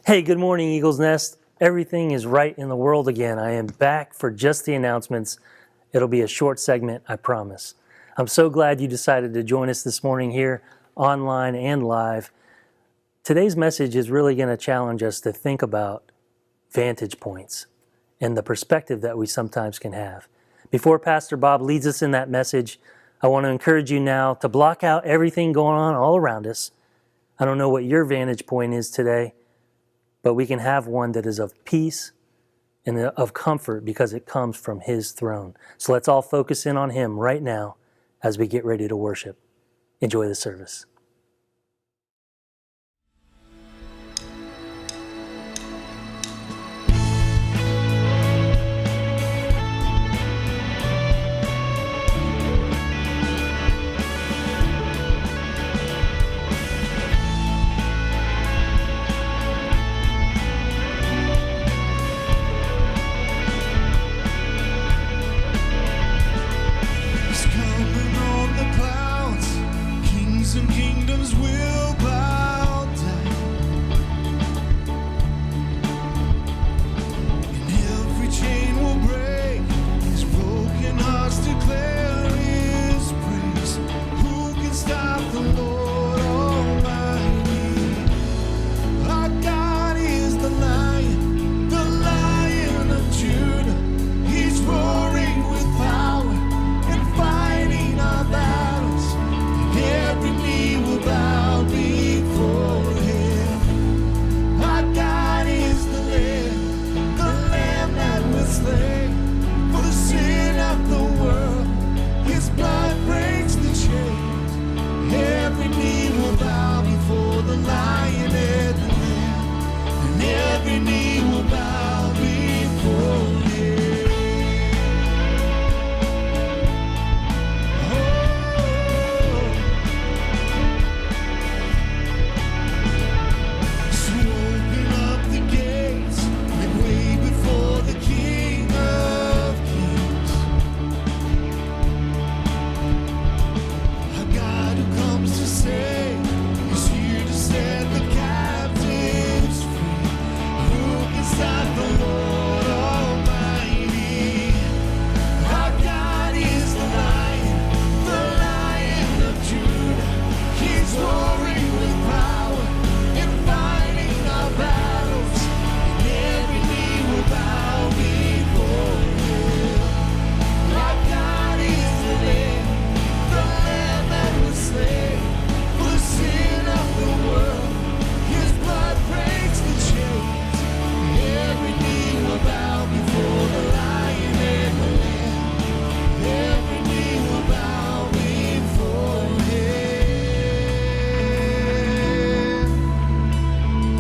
Hey, good morning, Eagle's Nest. Everything is right in the world again. I am back for just the announcements. It'll be a short segment, I promise. I'm so glad you decided to join us this morning here, online and live. Today's message is really going to challenge us to think about vantage points and the perspective that we sometimes can have. Before Pastor Bob leads us in that message, I want to encourage you now to block out everything going on all around us. I don't know what your vantage point is today, but we can have one that is of peace and of comfort because it comes from His throne. So let's all focus in on Him right now as we get ready to worship. Enjoy the service.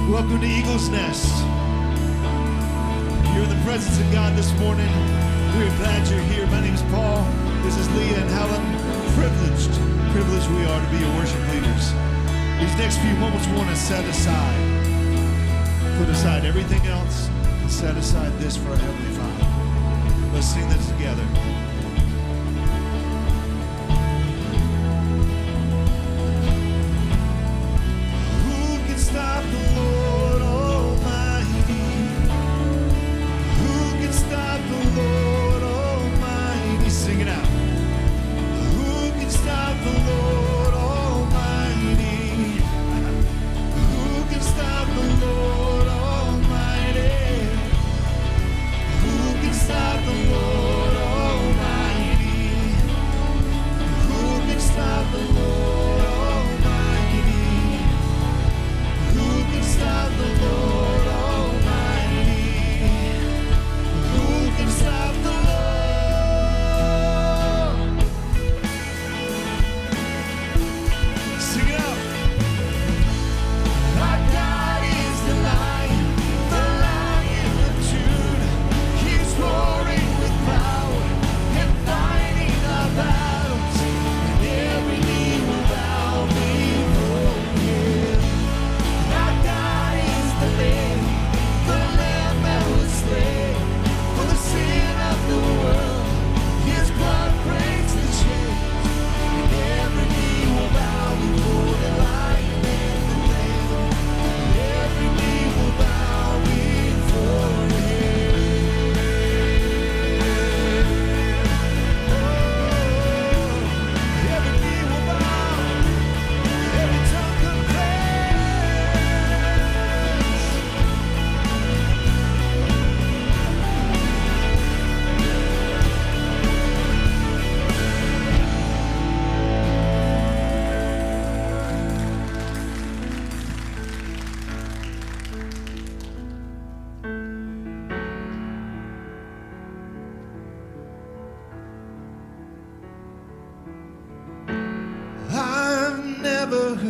Welcome to Eagle's Nest. You're in the presence of God this morning. We're glad you're here. My name is Paul. This is Leah and Helen. Privileged we are to be your worship leaders. These next few moments we want to set aside. Put aside everything else and set aside this for our Heavenly Father. Let's sing this together. Who can stop the Lord Almighty? Who can stop the Lord Almighty? Sing it out. Who can stop the Lord Almighty? Who can stop the Lord Almighty? Who can stop the Lord Almighty?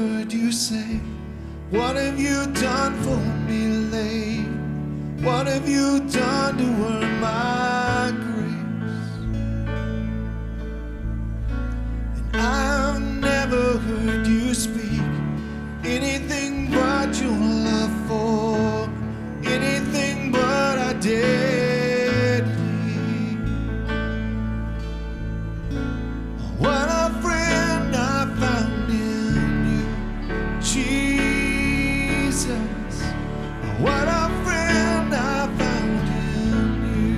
heard you say, what have you done for me lately? What have you done to earn my grace? And I've never heard you speak anything but your love for me, anything but I did need. What a friend I found in you, Jesus. What a friend I found in you.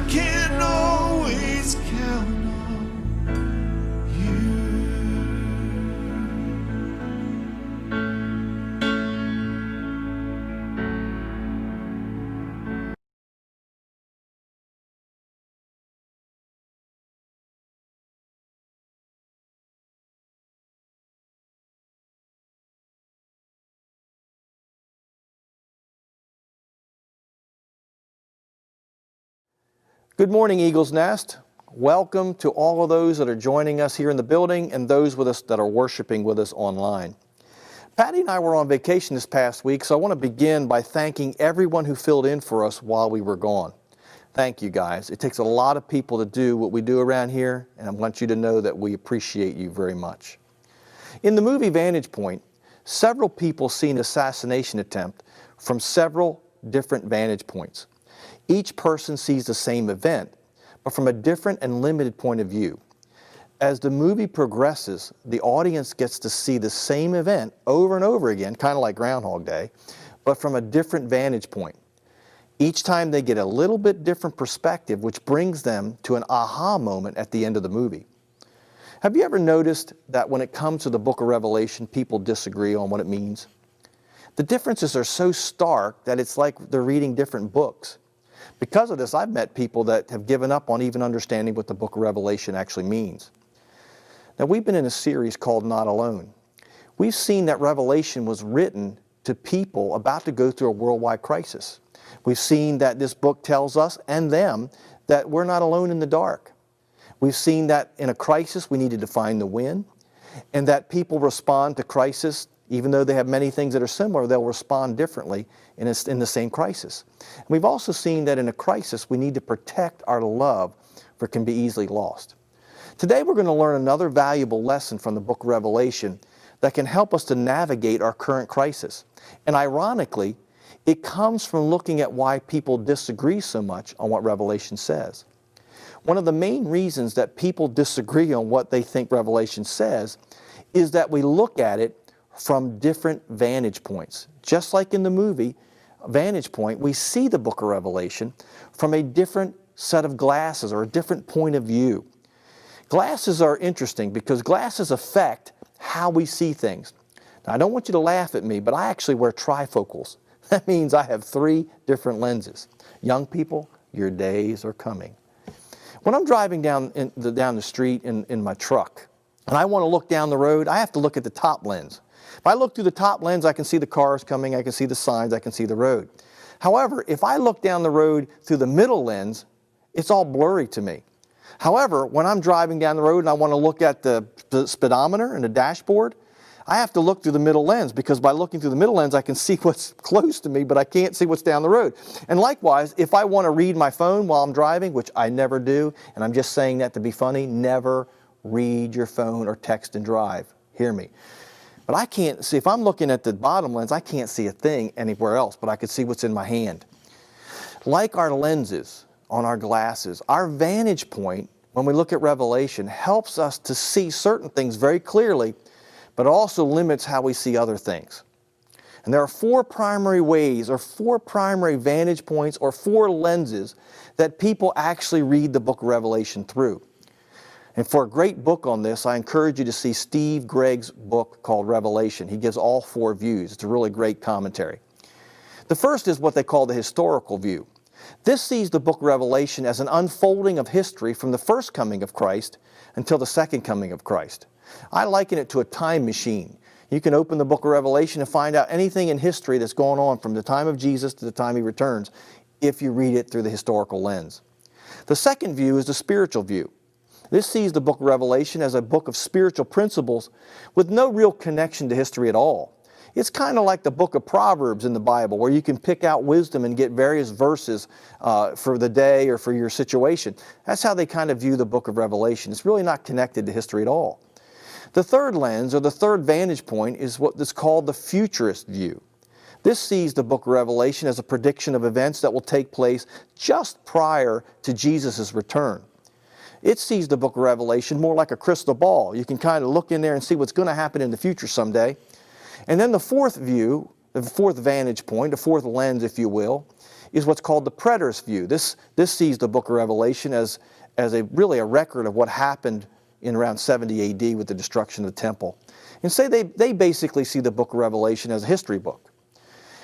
can always count on you. Good morning, Eagle's Nest. Welcome to all of those that are joining us here in the building and those with us that are worshiping with us online. Patty and I were on vacation this past week, so I want to begin by thanking everyone who filled in for us while we were gone. Thank you, guys. It takes a lot of people to do what we do around here, and I want you to know that we appreciate you very much. In the movie Vantage Point, several people see an assassination attempt from several different vantage points. Each person sees the same event, but from a different and limited point of view. As the movie progresses, the audience gets to see the same event over and over again, kind of like Groundhog Day, but from a different vantage point. Each time they get a little bit different perspective, which brings them to an aha moment at the end of the movie. Have you ever noticed that when it comes to the book of Revelation, people disagree on what it means? The differences are so stark that it's like they're reading different books. Because of this, I've met people that have given up on even understanding what the book of Revelation actually means. Now, we've been in a series called Not Alone. We've seen that Revelation was written to people about to go through a worldwide crisis. We've seen that this book tells us and them that we're not alone in the dark. We've seen that in a crisis we need to define the when, and that people respond to crisis. Even though they have many things that are similar, they'll respond differently in the same crisis. And we've also seen that in a crisis, we need to protect our love, for it can be easily lost. Today, we're going to learn another valuable lesson from the book of Revelation that can help us to navigate our current crisis. And ironically, it comes from looking at why people disagree so much on what Revelation says. One of the main reasons that people disagree on what they think Revelation says is that we look at it from different vantage points. Just like in the movie Vantage Point, we see the book of Revelation from a different set of glasses or a different point of view. Glasses are interesting because glasses affect how we see things. Now, I don't want you to laugh at me, but I actually wear trifocals. That means I have 3 different lenses. Young people, your days are coming. When I'm driving down the street in my truck and I want to look down the road, I have to look at the top lens. If I look through the top lens, I can see the cars coming, I can see the signs, I can see the road. However, if I look down the road through the middle lens, it's all blurry to me. However, when I'm driving down the road and I want to look at the speedometer and the dashboard, I have to look through the middle lens, because by looking through the middle lens, I can see what's close to me, but I can't see what's down the road. And likewise, if I want to read my phone while I'm driving, which I never do, and I'm just saying that to be funny, never read your phone or text and drive. Hear me. But I can't see, if I'm looking at the bottom lens, I can't see a thing anywhere else, but I can see what's in my hand. Like our lenses on our glasses, our vantage point, when we look at Revelation, helps us to see certain things very clearly, but also limits how we see other things. And there are 4 primary ways, or 4 primary vantage points, or 4 lenses that people actually read the book of Revelation through. And for a great book on this, I encourage you to see Steve Gregg's book called Revelation. He gives all 4 views. It's a really great commentary. The first is what they call the historical view. This sees the book of Revelation as an unfolding of history from the first coming of Christ until the second coming of Christ. I liken it to a time machine. You can open the book of Revelation and find out anything in history that's going on from the time of Jesus to the time he returns, if you read it through the historical lens. The second view is the spiritual view. This sees the book of Revelation as a book of spiritual principles with no real connection to history at all. It's kind of like the book of Proverbs in the Bible, where you can pick out wisdom and get various verses for the day or for your situation. That's how they kind of view the book of Revelation. It's really not connected to history at all. The third lens, or the third vantage point, is what is called the futurist view. This sees the book of Revelation as a prediction of events that will take place just prior to Jesus' return. It sees the book of Revelation more like a crystal ball. You can kind of look in there and see what's going to happen in the future someday. And then the fourth view, the fourth vantage point, the fourth lens, if you will, is what's called the preterist view. This sees the book of Revelation as really a record of what happened in around 70 AD with the destruction of the temple. And say they basically see the book of Revelation as a history book.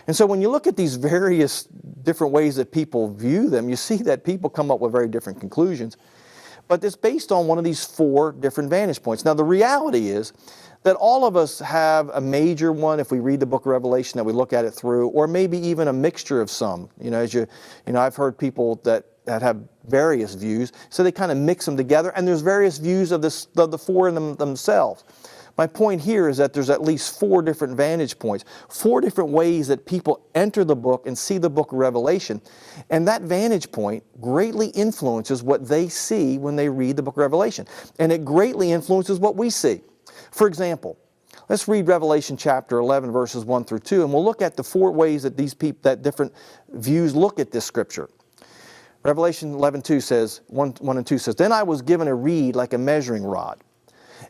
And so when you look at these various different ways that people view them, you see that people come up with very different conclusions. But it's based on one of these four different vantage points. Now the reality is that all of us have a major one if we read the book of Revelation that we look at it through, or maybe even a mixture of some. I've heard people that have various views, so they kind of mix them together, and there's various views of the four in themselves. My point here is that there's at least four different vantage points, four different ways that people enter the book and see the book of Revelation. And that vantage point greatly influences what they see when they read the book of Revelation. And it greatly influences what we see. For example, let's read Revelation chapter 11, verses 1 through 2, and we'll look at the four ways that that different views look at this scripture. Revelation 11:2 says, 1 and 2 says, "Then I was given a reed like a measuring rod.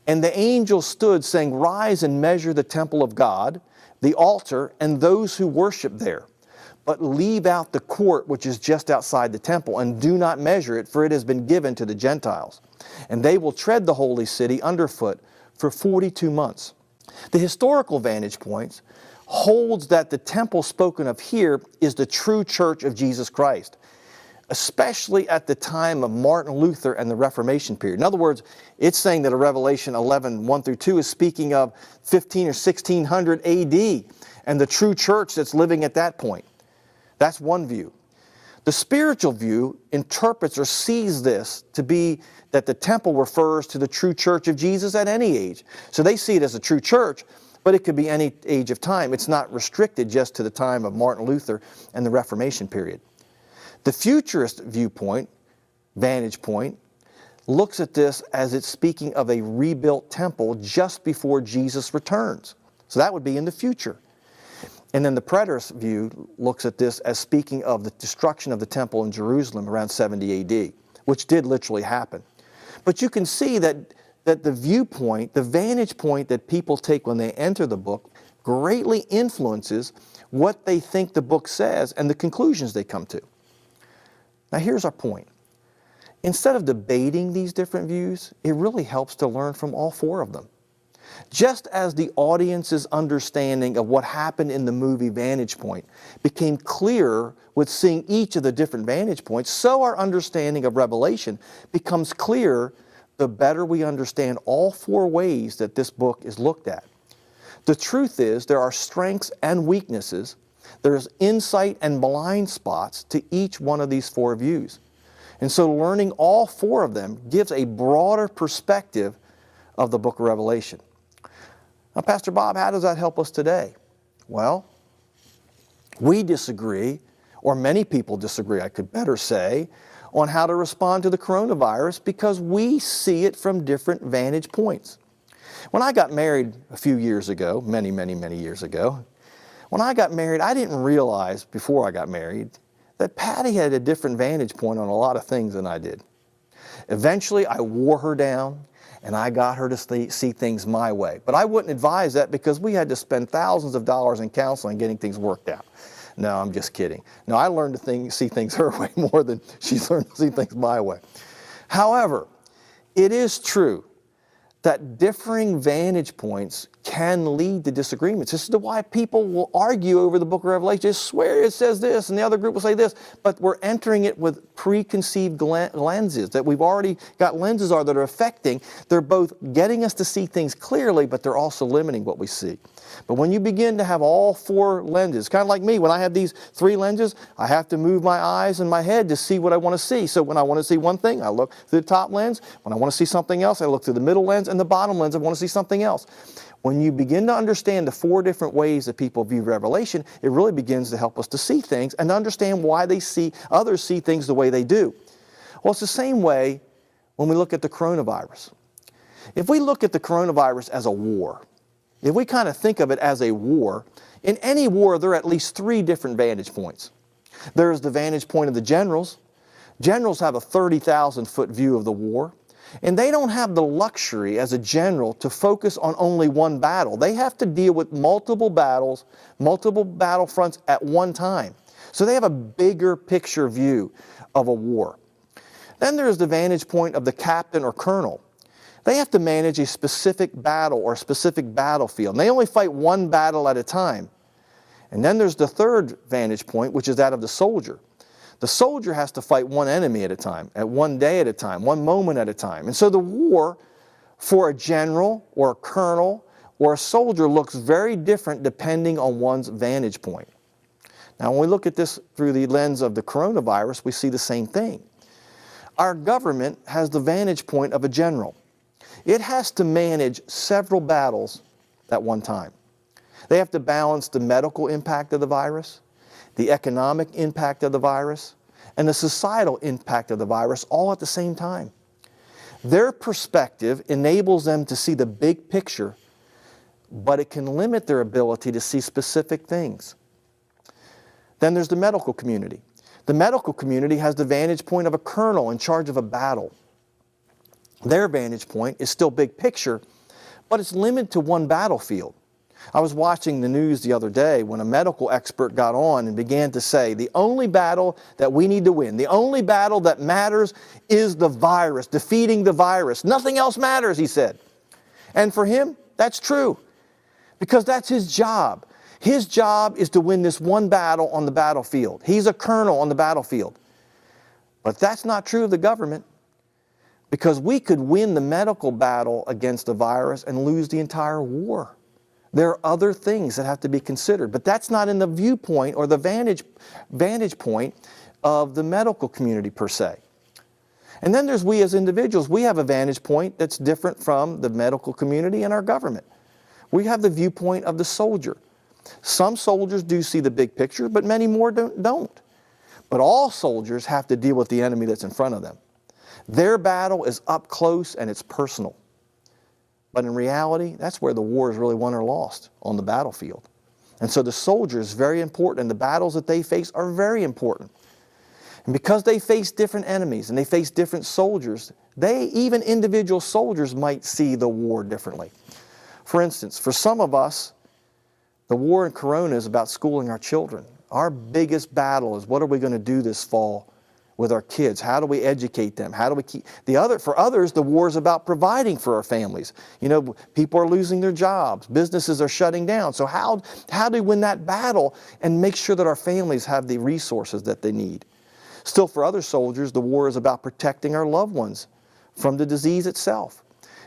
And the angel stood, saying, 'Rise and measure the temple of God, the altar, and those who worship there. But leave out the court which is just outside the temple, and do not measure it, for it has been given to the Gentiles. And they will tread the holy city underfoot for 42 months. The historical vantage point holds that the temple spoken of here is the true church of Jesus Christ, especially at the time of Martin Luther and the Reformation period. In other words, it's saying that a Revelation 11, 1 through 2 is speaking of 15 or 1600 AD and the true church that's living at that point. That's one view. The spiritual view interprets or sees this to be that the temple refers to the true church of Jesus at any age. So they see it as a true church, but it could be any age of time. It's not restricted just to the time of Martin Luther and the Reformation period. The futurist viewpoint, vantage point, looks at this as it's speaking of a rebuilt temple just before Jesus returns. So that would be in the future. And then the preterist view looks at this as speaking of the destruction of the temple in Jerusalem around 70 AD, which did literally happen. But you can see that the viewpoint, the vantage point that people take when they enter the book greatly influences what they think the book says and the conclusions they come to. Now here's our point. Instead of debating these different views, it really helps to learn from all four of them. Just as the audience's understanding of what happened in the movie Vantage Point became clearer with seeing each of the different vantage points, so our understanding of Revelation becomes clearer the better we understand all four ways that this book is looked at. The truth is there are strengths and weaknesses. There's insight and blind spots to each one of these four views. And so learning all four of them gives a broader perspective of the book of Revelation. Now, Pastor Bob, how does that help us today? Well, we disagree, or many people disagree, I could better say, on how to respond to the coronavirus because we see it from different vantage points. When I got married a few years ago, many years ago, when I got married, I didn't realize before I got married that Patty had a different vantage point on a lot of things than I did. Eventually, I wore her down and I got her to see things my way. But I wouldn't advise that because we had to spend thousands of dollars in counseling getting things worked out. No, I'm just kidding. No, I learned to see things her way more than she's learned to see things my way. However, it is true that differing vantage points can lead to disagreements. This is why people will argue over the book of Revelation. They swear it says this, and the other group will say this, but we're entering it with preconceived lenses, that we've already got lenses that are affecting. They're both getting us to see things clearly, but they're also limiting what we see. But when you begin to have all four lenses, kind of like me, when I have these three lenses, I have to move my eyes and my head to see what I want to see. So when I want to see one thing, I look through the top lens. When I want to see something else, I look through the middle lens and the bottom lens. I want to see something else. When you begin to understand the four different ways that people view Revelation, it really begins to help us to see things and understand why others see things the way they do. Well, it's the same way when we look at the coronavirus. If we look at the coronavirus as a war, if we kind of think of it as a war, in any war there are at least three different vantage points. There's the vantage point of the generals. Generals have a 30,000-foot view of the war. And they don't have the luxury as a general to focus on only one battle. They have to deal with multiple battles, multiple battlefronts at one time. So they have a bigger picture view of a war. Then there's the vantage point of the captain or colonel. They have to manage a specific battle or a specific battlefield. And they only fight one battle at a time. And then there's the third vantage point, which is that of the soldier. The soldier has to fight one enemy at a time, at one day at a time, one moment at a time. And so the war for a general or a colonel or a soldier looks very different depending on one's vantage point. Now, when we look at this through the lens of the coronavirus, we see the same thing. Our government has the vantage point of a general. It has to manage several battles at one time. They have to balance the medical impact of the virus, the economic impact of the virus, and the societal impact of the virus all at the same time. Their perspective enables them to see the big picture, but it can limit their ability to see specific things. Then there's the medical community. The medical community has the vantage point of a colonel in charge of a battle. Their vantage point is still big picture, but it's limited to one battlefield. I was watching the news the other day when a medical expert got on and began to say, the only battle that we need to win, the only battle that matters is the virus, defeating the virus. Nothing else matters, he said. And for him, that's true, because that's his job. His job is to win this one battle on the battlefield. He's a colonel on the battlefield. But that's not true of the government, because we could win the medical battle against the virus and lose the entire war. There are other things that have to be considered, but that's not in the viewpoint or the vantage point of the medical community per se. And then there's we as individuals. We have a vantage point that's different from the medical community and our government. We have the viewpoint of the soldier. Some soldiers do see the big picture, but many more don't. But all soldiers have to deal with the enemy that's in front of them. Their battle is up close and it's personal. But in reality, that's where the war is really won or lost, on the battlefield. And so the soldier is very important, and the battles that they face are very important. And because they face different enemies and they face different soldiers, even individual soldiers might see the war differently. For instance, for some of us, the war in Corona is about schooling our children. Our biggest battle is, what are we going to do this fall with our kids? How do we educate them? How do we keep for others, the war is about providing for our families. You know, people are losing their jobs, businesses are shutting down. So how do we win that battle and make sure that our families have the resources that they need? Still, for other soldiers, the war is about protecting our loved ones from the disease itself.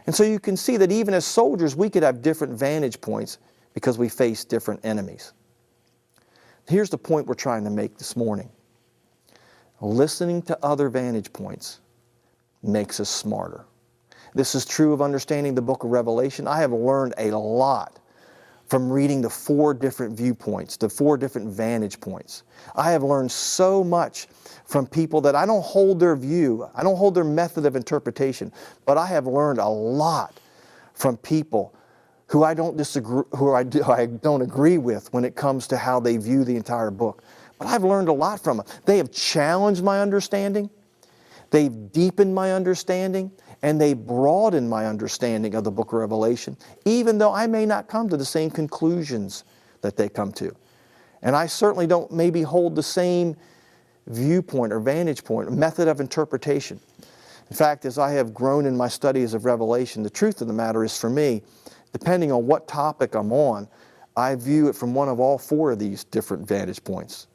And so you can see that even as soldiers, we could have different vantage points because we face different enemies. Here's the point we're trying to make this morning. Listening to other vantage points makes us smarter. This is true of understanding the book of Revelation. I have learned a lot from reading the 4 different viewpoints, the 4 different vantage points. I have learned so much from people that I don't hold their view, I don't hold their method of interpretation, but I have learned a lot from people who I don't disagree, who I don't agree with when it comes to how they view the entire book. But I've learned a lot from them. They have challenged my understanding, they've deepened my understanding, and they broadened my understanding of the book of Revelation, even though I may not come to the same conclusions that they come to. And I certainly don't maybe hold the same viewpoint or vantage point or method of interpretation. In fact, as I have grown in my studies of Revelation, the truth of the matter is, for me, depending on what topic I'm on, I view it from one of all 4 of these different vantage points,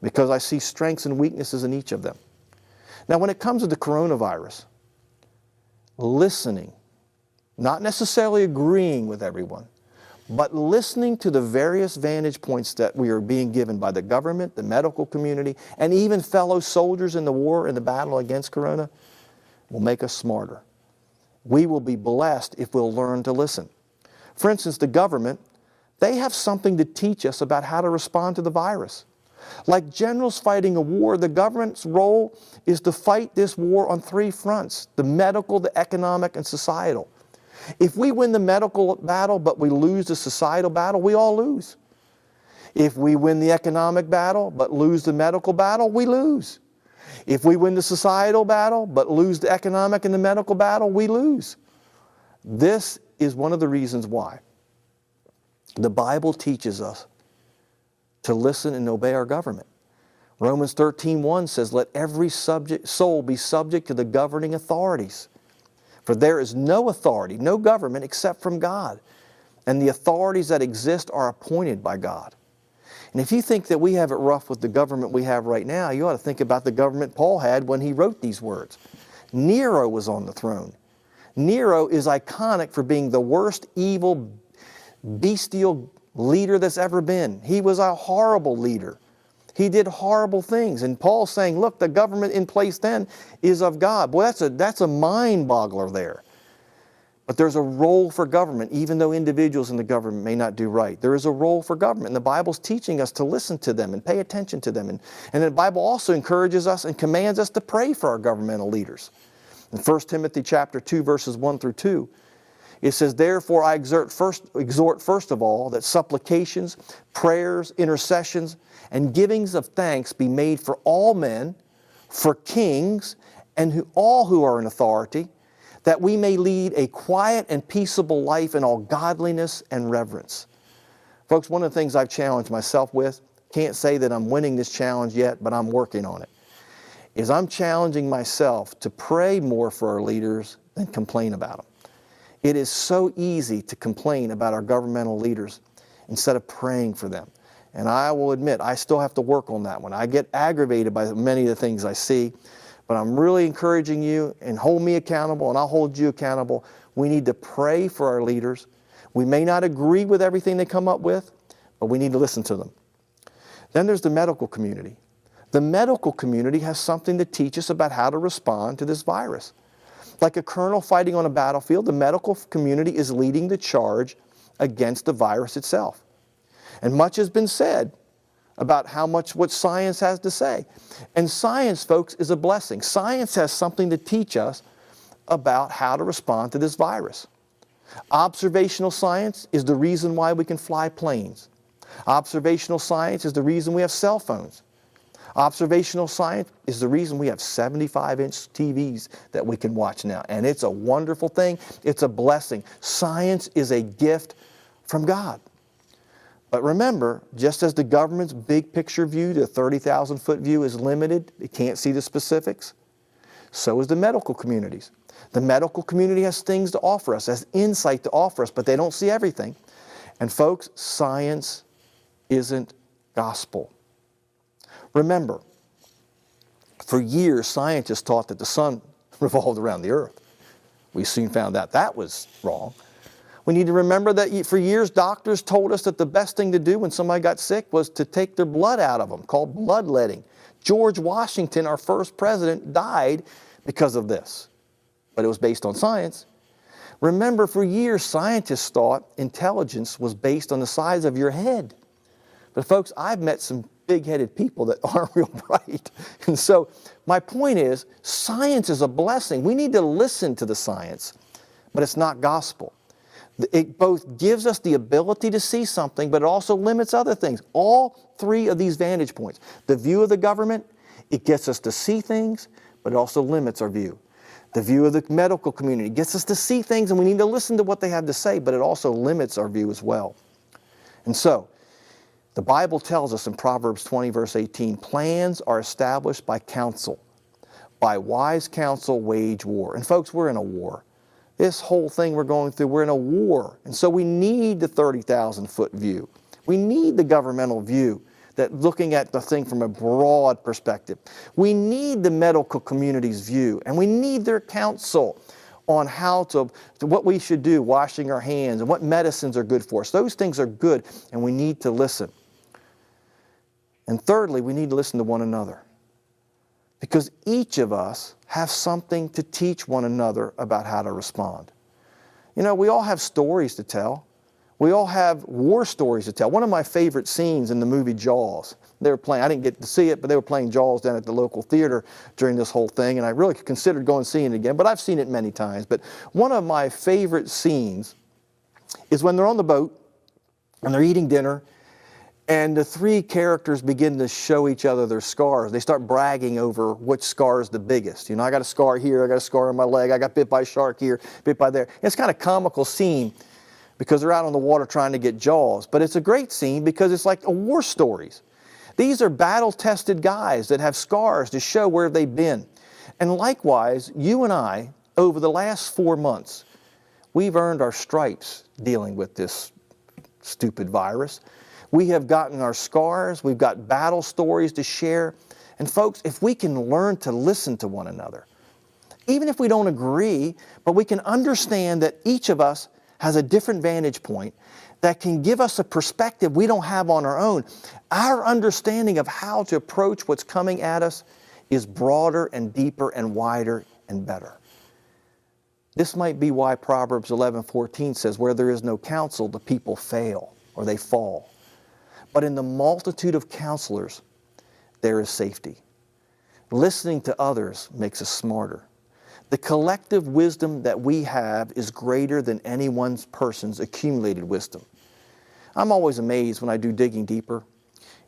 because I see strengths and weaknesses in each of them. Now, when it comes to the coronavirus, listening, not necessarily agreeing with everyone, but listening to the various vantage points that we are being given by the government, the medical community, and even fellow soldiers in the war, in the battle against corona, will make us smarter. We will be blessed if we'll learn to listen. For instance, the government, they have something to teach us about how to respond to the virus. Like generals fighting a war, the government's role is to fight this war on 3 fronts: the medical, the economic, and societal. If we win the medical battle but we lose the societal battle, we all lose. If we win the economic battle but lose the medical battle, we lose. If we win the societal battle but lose the economic and the medical battle, we lose. This is one of the reasons why the Bible teaches us to listen and obey our government. Romans 13:1 says, let every soul be subject to the governing authorities. For there is no authority, no government except from God. And the authorities that exist are appointed by God. And if you think that we have it rough with the government we have right now, you ought to think about the government Paul had when he wrote these words. Nero was on the throne. Nero is iconic for being the worst evil, bestial leader that's ever been. He was a horrible leader. He did horrible things. And Paul's saying, look, the government in place then is of God. Boy, that's a mind boggler there. But there's a role for government, even though individuals in the government may not do right. There is a role for government. And the Bible's teaching us to listen to them and pay attention to them. And the Bible also encourages us and commands us to pray for our governmental leaders. In 1 Timothy chapter 2, verses 1 through 2, it says, therefore I exhort first of all that supplications, prayers, intercessions, and givings of thanks be made for all men, for kings, and all who are in authority, that we may lead a quiet and peaceable life in all godliness and reverence. Folks, one of the things I've challenged myself with, can't say that I'm winning this challenge yet, but I'm working on it, is I'm challenging myself to pray more for our leaders than complain about them. It is so easy to complain about our governmental leaders instead of praying for them. And I will admit, I still have to work on that one. I get aggravated by many of the things I see, but I'm really encouraging you, and hold me accountable, and I'll hold you accountable. We need to pray for our leaders. We may not agree with everything they come up with, but we need to listen to them. Then there's the medical community. The medical community has something to teach us about how to respond to this virus. Like a colonel fighting on a battlefield, the medical community is leading the charge against the virus itself. And much has been said about what science has to say. And science, folks, is a blessing. Science has something to teach us about how to respond to this virus. Observational science is the reason why we can fly planes. Observational science is the reason we have cell phones. Observational science is the reason we have 75-inch TVs that we can watch now. And it's a wonderful thing. It's a blessing. Science is a gift from God. But remember, just as the government's big picture view, the 30,000-foot view is limited, it can't see the specifics, so is the medical communities. The medical community has things to offer us, has insight to offer us, but they don't see everything. And folks, science isn't gospel. Remember, for years, scientists taught that the sun revolved around the earth. We soon found out that was wrong. We need to remember that for years, doctors told us that the best thing to do when somebody got sick was to take their blood out of them, called bloodletting. George Washington, our first president, died because of this. But it was based on science. Remember, for years, scientists thought intelligence was based on the size of your head. But folks, I've met some big-headed people that aren't real bright. And so my point is, science is a blessing. We need to listen to the science, but it's not gospel. It both gives us the ability to see something, but it also limits other things. All three of these vantage points. The view of the government, it gets us to see things, but it also limits our view. The view of the medical community gets us to see things, and we need to listen to what they have to say, but it also limits our view as well. And so, the Bible tells us in Proverbs 20, verse 18, plans are established by counsel. By wise counsel, wage war. And folks, we're in a war. This whole thing we're going through, we're in a war. And so we need the 30,000-foot view. We need the governmental view, that looking at the thing from a broad perspective. We need the medical community's view, and we need their counsel on what we should do, washing our hands, and what medicines are good for us. Those things are good, and we need to listen. And thirdly, we need to listen to one another. Because each of us have something to teach one another about how to respond. You know, we all have stories to tell. We all have war stories to tell. One of my favorite scenes in the movie Jaws, they were playing, I didn't get to see it, but they were playing Jaws down at the local theater during this whole thing, and I really considered going and seeing it again, but I've seen it many times. But one of my favorite scenes is when they're on the boat and they're eating dinner, and the three characters begin to show each other their scars. They start bragging over which scar is the biggest. You know, I got a scar here, I got a scar on my leg, I got bit by a shark here, bit by there. It's kind of a comical scene because they're out on the water trying to get Jaws. But it's a great scene because it's like a war stories. These are battle-tested guys that have scars to show where they've been. And likewise, you and I, over the last 4 months, we've earned our stripes dealing with this stupid virus. We have gotten our scars. We've got battle stories to share. And folks, if we can learn to listen to one another, even if we don't agree, but we can understand that each of us has a different vantage point that can give us a perspective we don't have on our own. Our understanding of how to approach what's coming at us is broader and deeper and wider and better. This might be why Proverbs 11:14 says, where there is no counsel, the people fail or they fall. But in the multitude of counselors, there is safety. Listening to others makes us smarter. The collective wisdom that we have is greater than any one person's accumulated wisdom. I'm always amazed when I do Digging Deeper.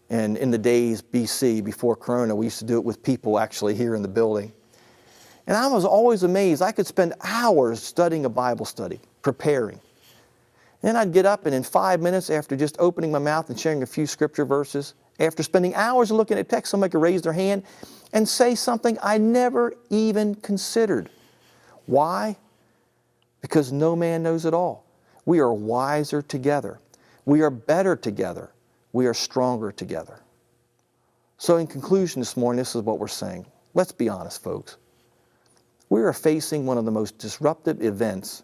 And in the days BC, before Corona, we used to do it with people actually here in the building. And I was always amazed. I could spend hours studying a Bible study, preparing. And then I'd get up and in 5 minutes after just opening my mouth and sharing a few scripture verses, after spending hours looking at text, somebody could raise their hand and say something I never even considered. Why? Because no man knows it all. We are wiser together. We are better together. We are stronger together. So in conclusion this morning, this is what we're saying. Let's be honest, folks. We are facing one of the most disruptive events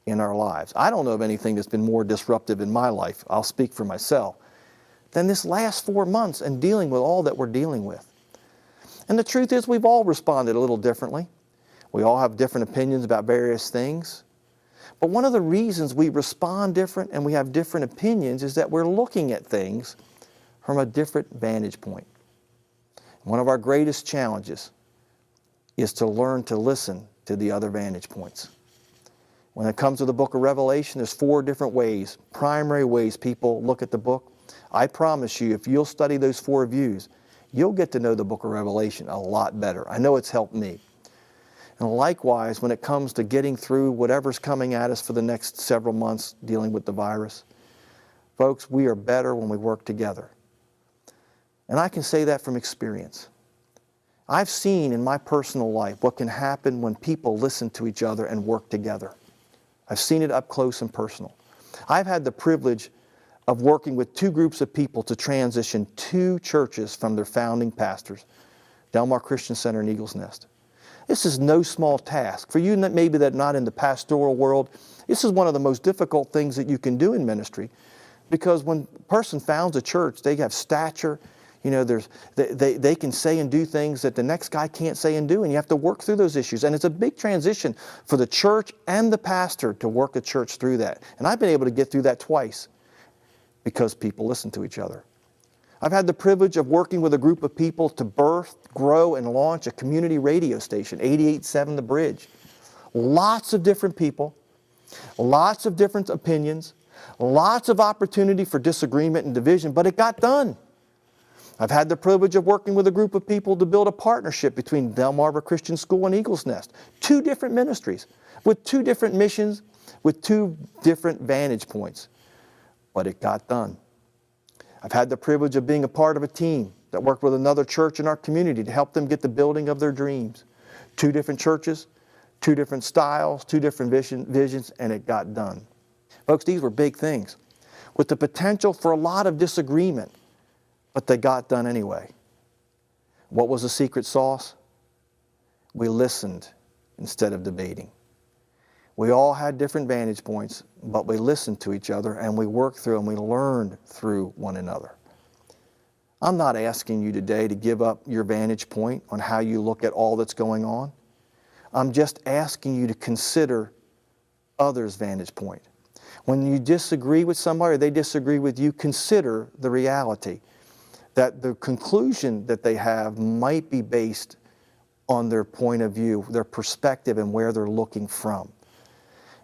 in our lives. I don't know of anything that's been more disruptive in my life, I'll speak for myself, than this last 4 months and dealing with all that we're dealing with. And the truth is we've all responded a little differently. We all have different opinions about various things. But one of the reasons we respond different and we have different opinions is that we're looking at things from a different vantage point. One of our greatest challenges is to learn to listen to the other vantage points. When it comes to the book of Revelation, there's 4 different ways, primary ways people look at the book. I promise you, if you'll study those 4 views, you'll get to know the book of Revelation a lot better. I know it's helped me. And likewise, when it comes to getting through whatever's coming at us for the next several months dealing with the virus, folks, we are better when we work together. And I can say that from experience. I've seen in my personal life what can happen when people listen to each other and work together. I've seen it up close and personal. I've had the privilege of working with 2 groups of people to transition 2 churches from their founding pastors, Delmar Christian Center and Eagles Nest. This is no small task. For you maybe that are not in the pastoral world, this is one of the most difficult things that you can do in ministry, because when a person founds a church, they have stature. You know, they can say and do things that the next guy can't say and do, and you have to work through those issues. And it's a big transition for the church and the pastor to work a church through that. And I've been able to get through that twice because people listen to each other. I've had the privilege of working with a group of people to birth, grow, and launch a community radio station, 88.7 The Bridge. Lots of different people, lots of different opinions, lots of opportunity for disagreement and division, but it got done. I've had the privilege of working with a group of people to build a partnership between Delmarva Christian School and Eagles Nest. 2 different ministries with 2 different missions, with 2 different vantage points, but it got done. I've had the privilege of being a part of a team that worked with another church in our community to help them get the building of their dreams. 2 different churches, 2 different styles, 2 different visions, and it got done. Folks, these were big things with the potential for a lot of disagreement, but they got done anyway. What was the secret sauce? We listened instead of debating. We all had different vantage points, but we listened to each other and we worked through and we learned through one another. I'm not asking you today to give up your vantage point on how you look at all that's going on. I'm just asking you to consider others' vantage point. When you disagree with somebody or they disagree with you, consider the reality that the conclusion that they have might be based on their point of view, their perspective, and where they're looking from.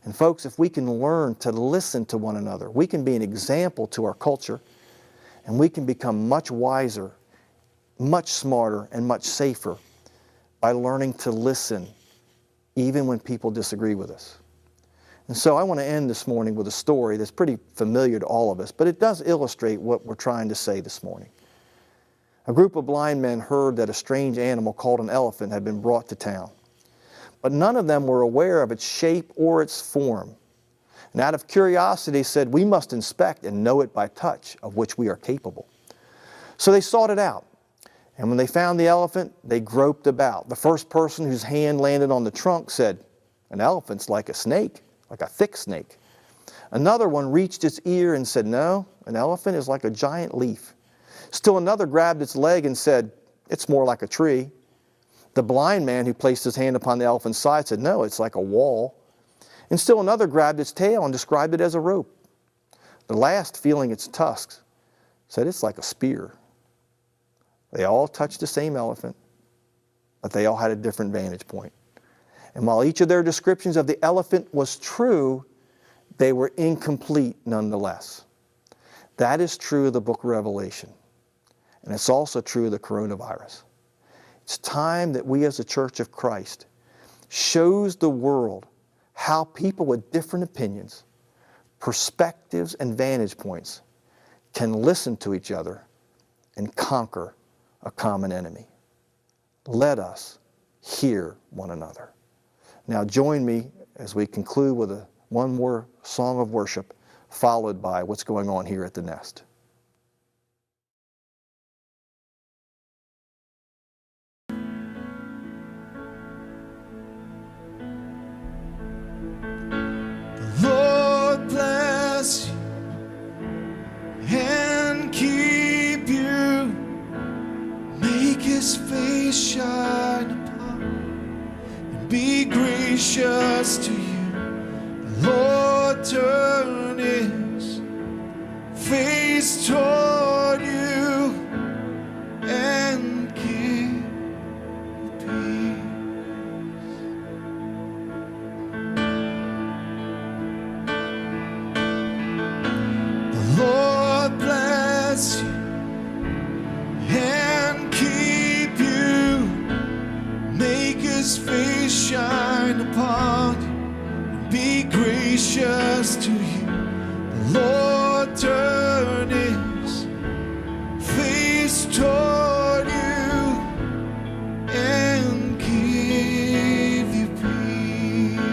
And folks, if we can learn to listen to one another, we can be an example to our culture, and we can become much wiser, much smarter, and much safer by learning to listen even when people disagree with us. And so I want to end this morning with a story that's pretty familiar to all of us, but it does illustrate what we're trying to say this morning. A group of blind men heard that a strange animal called an elephant had been brought to town, but none of them were aware of its shape or its form. And out of curiosity said, "We must inspect and know it by touch, of which we are capable." So they sought it out. And when they found the elephant, they groped about. The first person whose hand landed on the trunk said, "An elephant's like a snake, like a thick snake." Another one reached its ear and said, "No, an elephant is like a giant leaf." Still another grabbed its leg and said, "It's more like a tree." The blind man who placed his hand upon the elephant's side said, "No, it's like a wall." And still another grabbed its tail and described it as a rope. The last, feeling its tusks, said, "It's like a spear." They all touched the same elephant, but they all had a different vantage point. And while each of their descriptions of the elephant was true, they were incomplete nonetheless. That is true of the book of Revelation. And it's also true of the coronavirus. It's time that we as a Church of Christ shows the world how people with different opinions, perspectives, and vantage points can listen to each other and conquer a common enemy. Let us hear one another. Now join me as we conclude with one more song of worship, followed by what's going on here at the Nest. Lord bless you and keep you. Make His face shine upon you and be gracious to you. The Lord turn His face toward you and give you peace. The Lord bless you and keep you. Make His face shine upon you and be gracious to you. The Lord turn His face toward you and give you peace.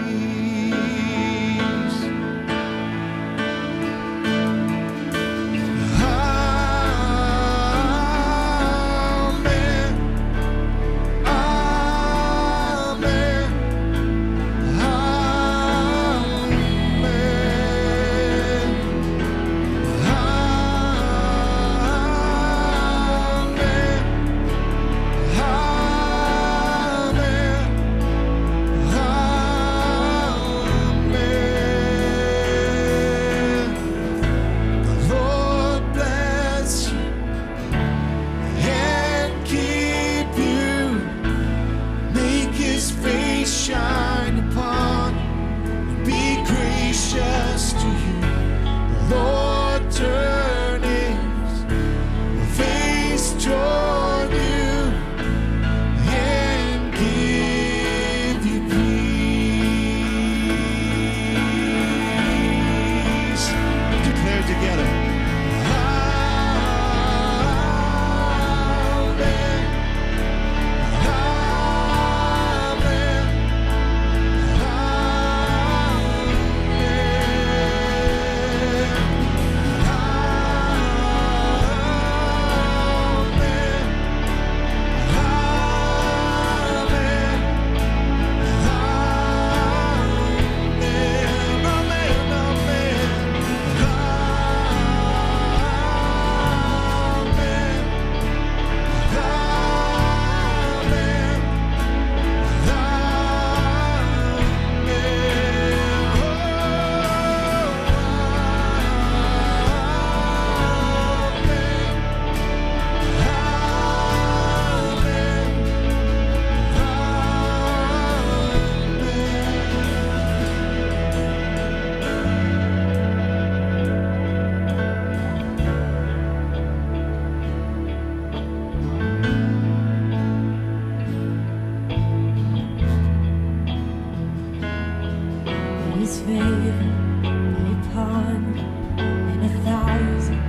His favor be upon you and 1,000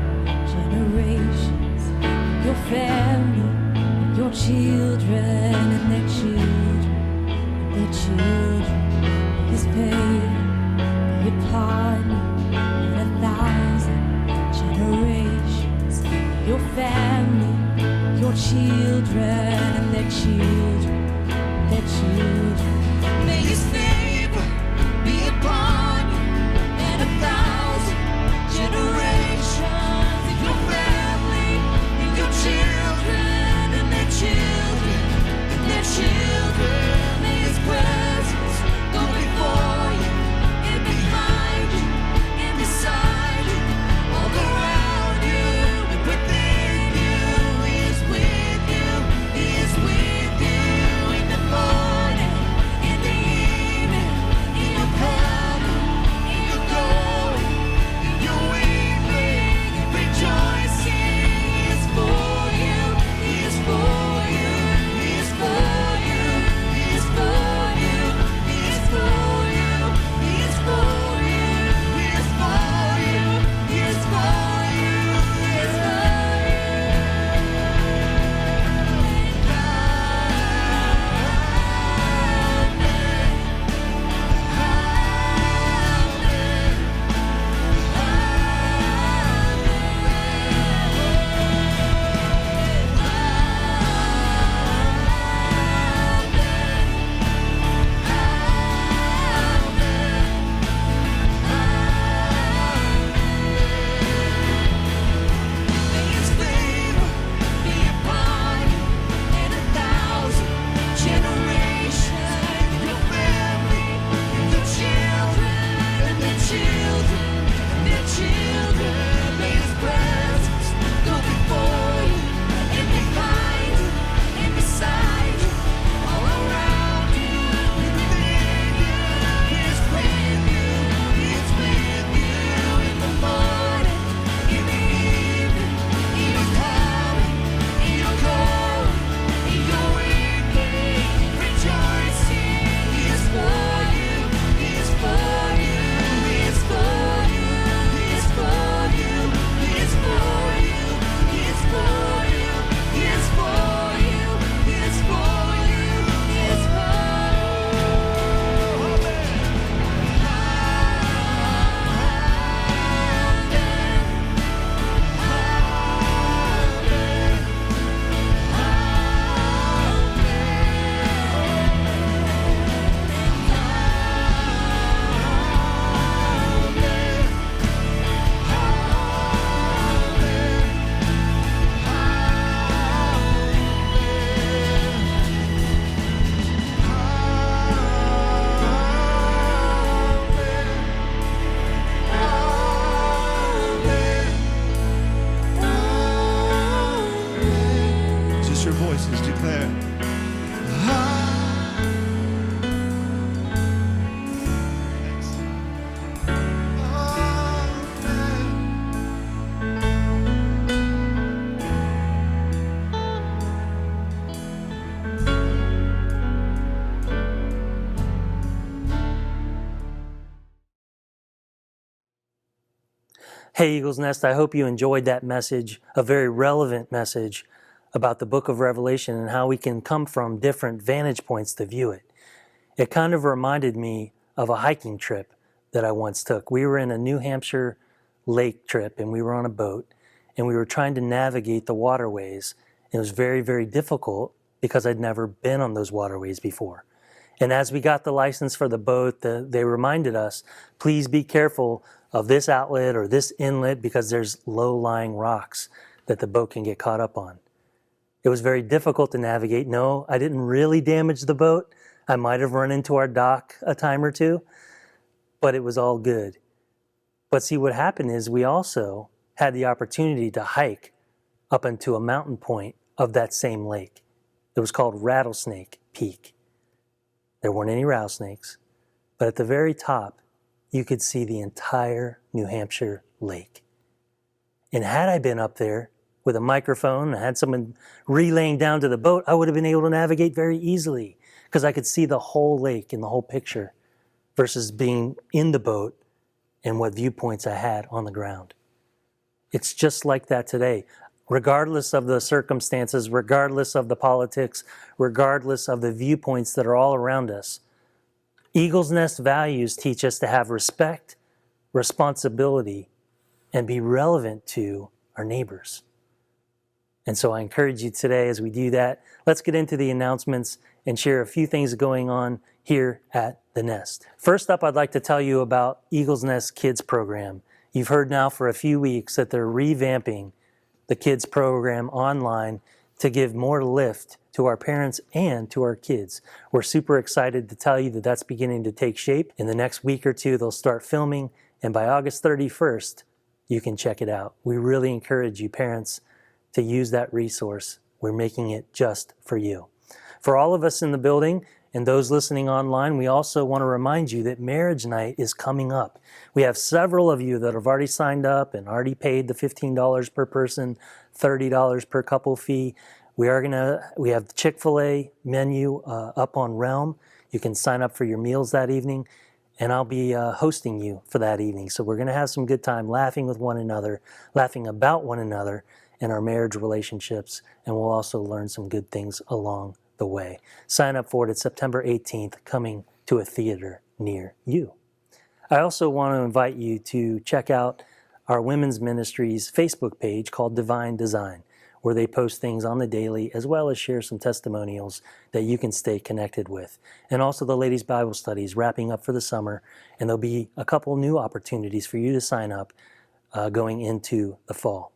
generations, your family children and their children, their children. May His favor be upon you and 1,000 generations in your family, in your children and their children, and their children. May His presence go before you and behind you and beside you, all around you and within you. He is with you. He is with you in the morning, in the evening, in your coming, in your going, in your weeping and rejoicing. He is for you. He is for you. He is for you. He is for you. He is for you. He is for you. He is for you. He is for you. He is for May His favor be upon you and 1,000 generations in your family, in your children and their children and their children. May His presence go before you and behind you and beside you, all around you and within you. He is with you. He is with you in the morning, in the evening, in your coming, in your going, in your weeping, rejoicing. He is for you. He is for you. He is for you. He is for you. He is for you. He is for you. He is for you. He is for you. He is for Just your voices declare. Hey, Eagles Nest, I hope you enjoyed that message, a very relevant message about the book of Revelation and how we can come from different vantage points to view it. It kind of reminded me of a hiking trip that I once took. We were in a New Hampshire lake trip and we were on a boat and we were trying to navigate the waterways. It was very, very difficult because I'd never been on those waterways before. And as we got the license for the boat, they reminded us, please be careful of this outlet or this inlet because there's low-lying rocks that the boat can get caught up on. It was very difficult to navigate. No, I didn't really damage the boat. I might have run into our dock a time or two, but it was all good. But see, what happened is we also had the opportunity to hike up into a mountain point of that same lake. It was called Rattlesnake Peak. There weren't any rattlesnakes, but at the very top, you could see the entire New Hampshire lake. And had I been up there with a microphone and had someone relaying down to the boat, I would have been able to navigate very easily because I could see the whole lake in the whole picture versus being in the boat and what viewpoints I had on the ground. It's just like that today. Regardless of the circumstances, regardless of the politics, regardless of the viewpoints that are all around us, Eagle's Nest values teach us to have respect, responsibility, and be relevant to our neighbors. And so I encourage you today as we do that, let's get into the announcements and share a few things going on here at the Nest. First up, I'd like to tell you about Eagles Nest Kids Program. You've heard now for a few weeks that they're revamping the kids program online to give more lift to our parents and to our kids. We're super excited to tell you that that's beginning to take shape. In the next week or two, they'll start filming, and by August 31st, you can check it out. We really encourage you parents to use that resource. We're making it just for you. For all of us in the building and those listening online, we also want to remind you that Marriage Night is coming up. We have several of you that have already signed up and already paid the $15 per person, $30 per couple fee. We have Chick-fil-A menu up on Realm. You can sign up for your meals that evening, and I'll be hosting you for that evening. So we're going to have some good time laughing with one another, laughing about one another and our marriage relationships, and we'll also learn some good things along the way. Sign up for it. It's September 18th, coming to a theater near you. I also want to invite you to check out our women's ministry's Facebook page called Divine Design, where they post things on the daily as well as share some testimonials that you can stay connected with. And also the ladies' Bible studies wrapping up for the summer, and there'll be a couple new opportunities for you to sign up going into the fall.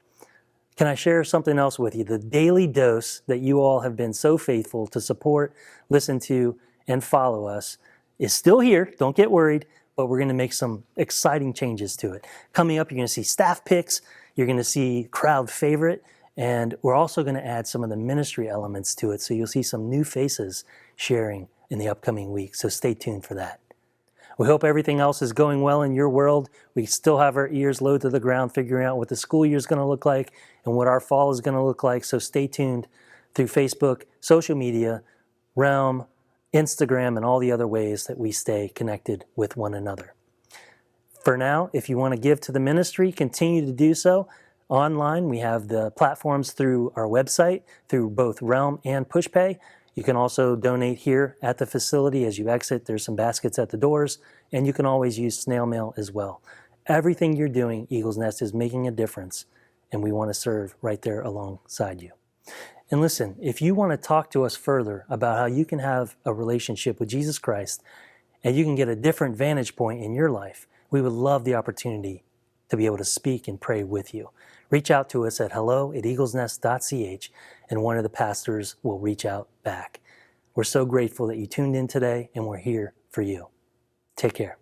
Can I share something else with you? The daily dose that you all have been so faithful to support, listen to, and follow us is still here. Don't get worried, but we're going to make some exciting changes to it. Coming up, you're going to see staff picks, you're going to see crowd favorite, and we're also going to add some of the ministry elements to it. So you'll see some new faces sharing in the upcoming weeks. So stay tuned for that. We hope everything else is going well in your world. We still have our ears low to the ground figuring out what the school year is going to look like and what our fall is going to look like. So stay tuned through Facebook, social media, Realm, Instagram, and all the other ways that we stay connected with one another. For now, if you want to give to the ministry, continue to do so. Online, we have the platforms through our website, through both Realm and PushPay. You can also donate here at the facility as you exit. There's some baskets at the doors, and you can always use snail mail as well. Everything you're doing, Eagles Nest, is making a difference, and we want to serve right there alongside you. And listen, if you want to talk to us further about how you can have a relationship with Jesus Christ and you can get a different vantage point in your life, we would love the opportunity to be able to speak and pray with you. Reach out to us at hello@eaglesnest.ch, and one of the pastors will reach out back. We're so grateful that you tuned in today, and we're here for you. Take care.